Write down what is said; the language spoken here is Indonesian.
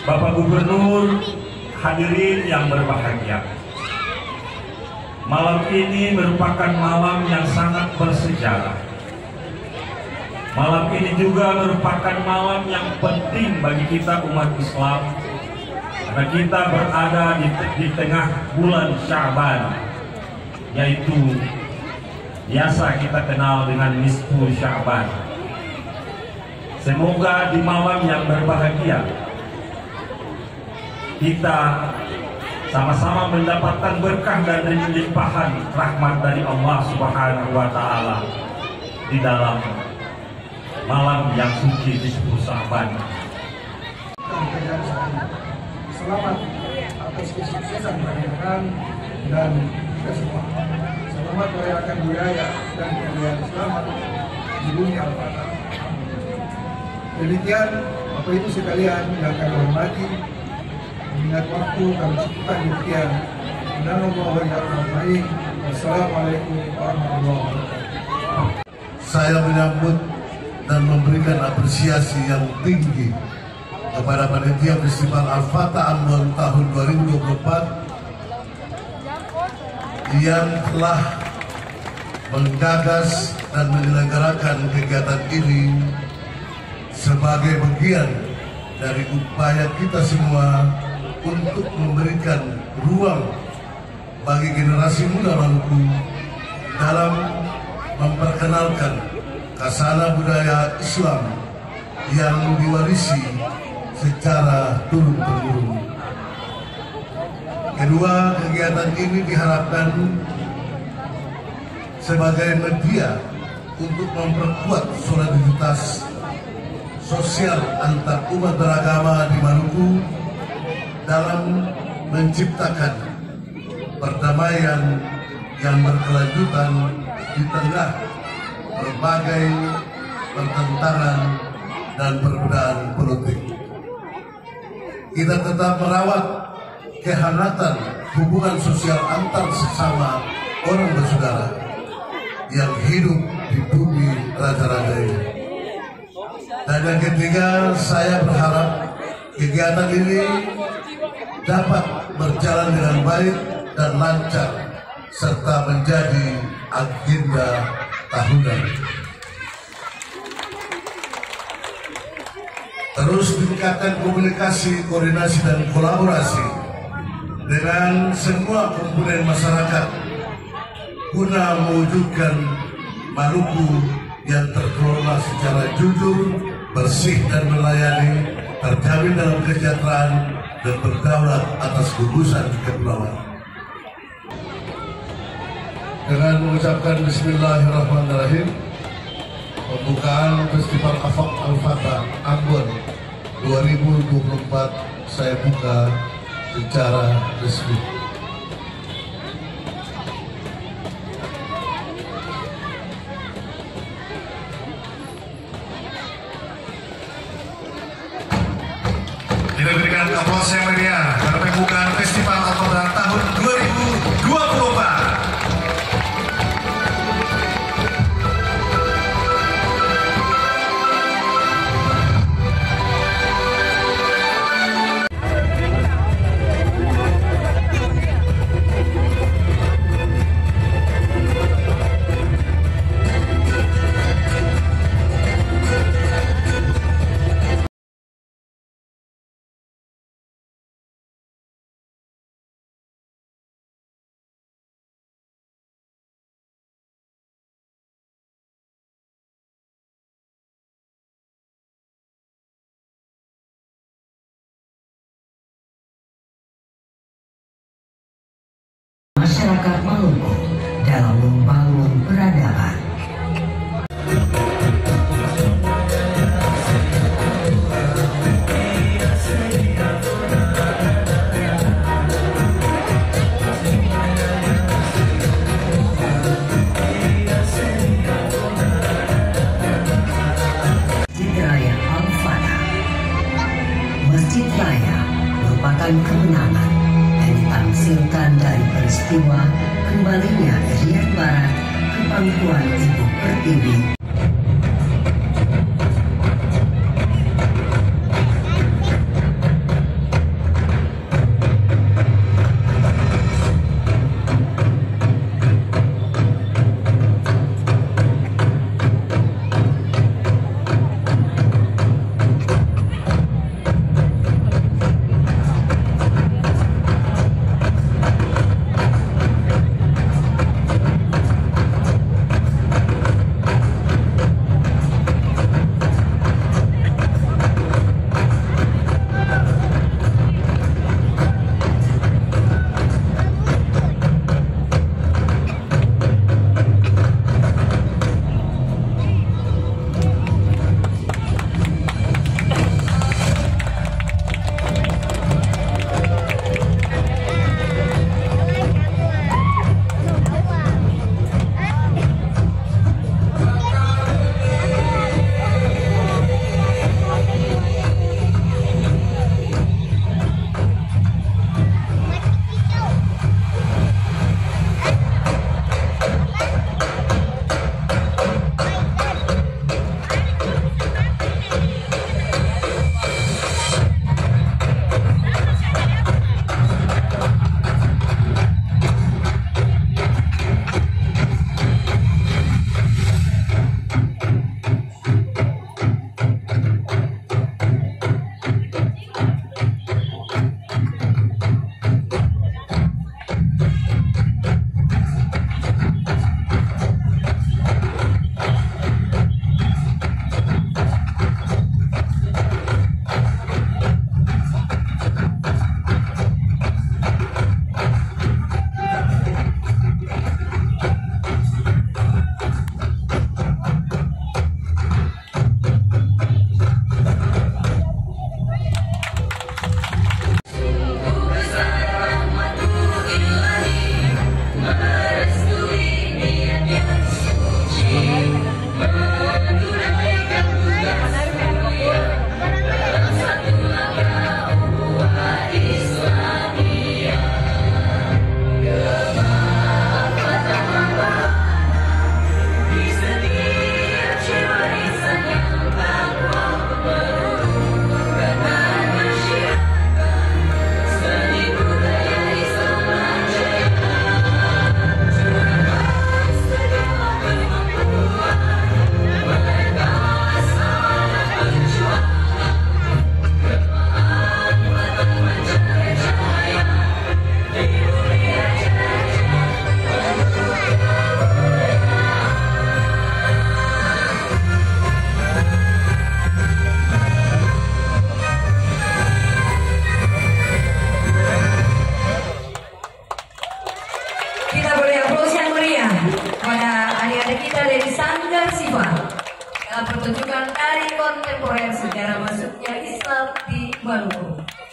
Bapak Gubernur, hadirin yang berbahagia, malam ini merupakan malam yang sangat bersejarah. Malam ini juga merupakan malam yang penting bagi kita umat Islam, karena kita berada di tengah bulan Sya'ban, yaitu biasa kita kenal dengan nisfu Sya'ban. Semoga di malam yang berbahagia kita sama-sama mendapatkan berkah dan limpahan rahmat dari Allah Subhanahu wa Ta'ala di dalam malam yang suci nisfu Sya'ban. Selamat atas kesuksesan pernikahan dan kita semua. Selamat merayakan budaya dan kebudayaan Islam di bumi Al-Fatah. Demikian Bapak Ibu sekalian yang kami hormati, mengingat waktu kami cukupkan demikian. Wassalamualaikum warahmatullahi wabarakatuh. Saya menyambut dan memberikan apresiasi yang tinggi kepada panitia Festival Al-Fatah Ambon tahun 2024 yang telah menggagas dan menyelenggarakan kegiatan ini sebagai bagian dari upaya kita semua untuk memberikan ruang bagi generasi muda Maluku dalam memperkenalkan khasana budaya Islam yang diwarisi secara turun-temurun. Kedua, kegiatan ini diharapkan sebagai media untuk memperkuat soliditas sosial antar umat beragama di Maluku dalam menciptakan perdamaian yang berkelanjutan di tengah berbagai pertentangan dan perbedaan politik. Kita tetap merawat kehangatan hubungan sosial antar sesama orang bersaudara yang hidup di bumi raja-raja ini. Dan yang ketiga, saya berharap kegiatan ini dapat berjalan dengan baik dan lancar serta menjadi agenda tahunan. Terus tingkatkan komunikasi, koordinasi dan kolaborasi dengan semua komponen masyarakat guna mewujudkan Maluku yang terkelola secara jujur, bersih dan melayani, terjamin dalam kesejahteraan dan berdaulat atas gugusan kepulauan. Dengan mengucapkan Bismillahirrahmanirrahim, pembukaan Festival Al-Fatah Ambon 2024 saya buka secara resmi. Kita berikan aplaus yang meriah pada pembukaan Festival Al-Fatah tahun 2024. Masyarakat Maluku dalam membangun peradaban. merupakan kemenangan yang ditampilkan dari peristiwa kembalinya Irian Barat ke pangkuan Ibu Pertiwi. Pertunjukan tari kontemporer sejarah masuknya Islam di Maluku.